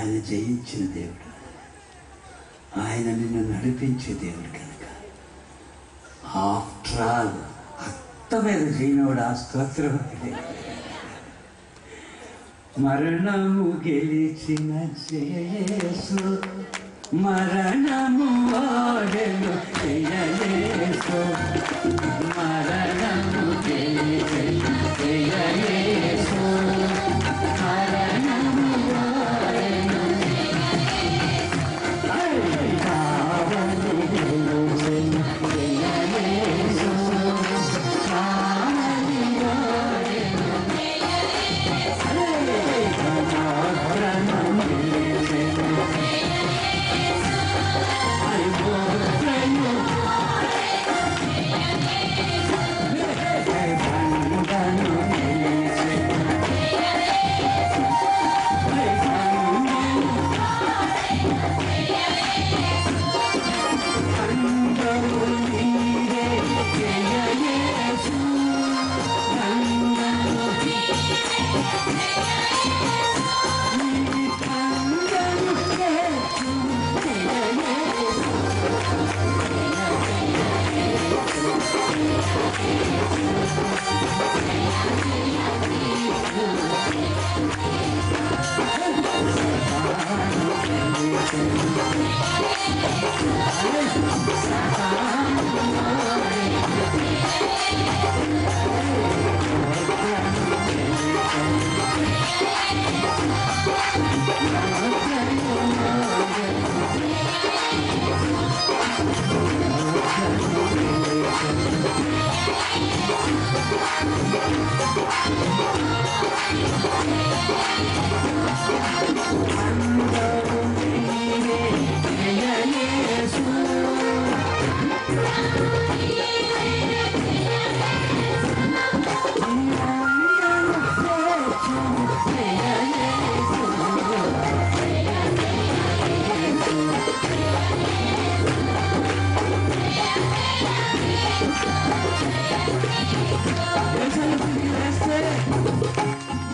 ఆయన జయించిన దేవుడు, ఆయన నిన్ను నడిపించే దేవుడు కనుక ఆఫ్టర్ ఆల్ అత్త మీద చేయనవాడు ఆ స్తోత్రం. మరణము గెలిచిన యేసు, మరణము ఓడెను యేసు, మరణము గెలిచిన యేసు, మరణము ఓడెను కావలి గెలిచిన యేసు, కావలి ఓడెను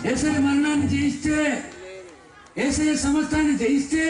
యేసయ్య మరణాన్ని జయిస్తే, యేసయ్య సమస్తాన్ని జయిస్తే